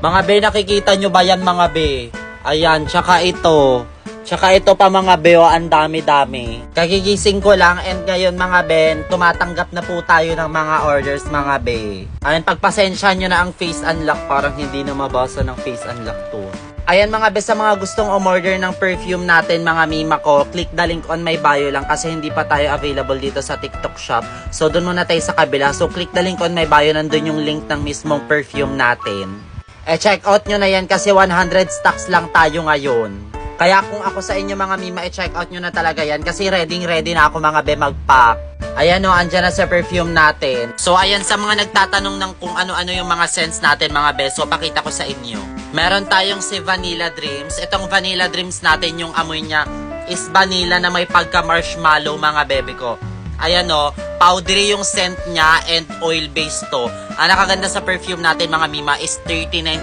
Mga be, nakikita nyo ba yan mga be? Ayan, tsaka ito. Tsaka ito pa mga be, oh, ang dami-dami. Kagigising ko lang and ngayon mga ben, tumatanggap na po tayo ng mga orders mga be. Ayan, pagpasensya nyo na ang face unlock, parang hindi na mabasa ng face unlock to. Ayan mga be, sa mga gustong umorder ng perfume natin mga mima ko, click the link on my bio lang kasi hindi pa tayo available dito sa TikTok shop. So doon muna tayo sa kabila. So click the link on my bio, nandun yung link ng mismong perfume natin. Check out nyo na yan kasi 100 stocks lang tayo ngayon. Kaya kung ako sa inyo mga mima, check out nyo na talaga yan kasi ready na ako mga be mag-pack. Ayan o, andyan na sa perfume natin. So ayan, sa mga nagtatanong ng kung ano-ano yung mga scents natin mga be, so pakita ko sa inyo. Meron tayong si Vanilla Dreams. Itong Vanilla Dreams natin, yung amoy niya is vanilla na may pagka-marshmallow mga bebe ko. Ayan o, powdery yung scent niya and oil-based to. Ang nakaganda sa perfume natin mga mima is 39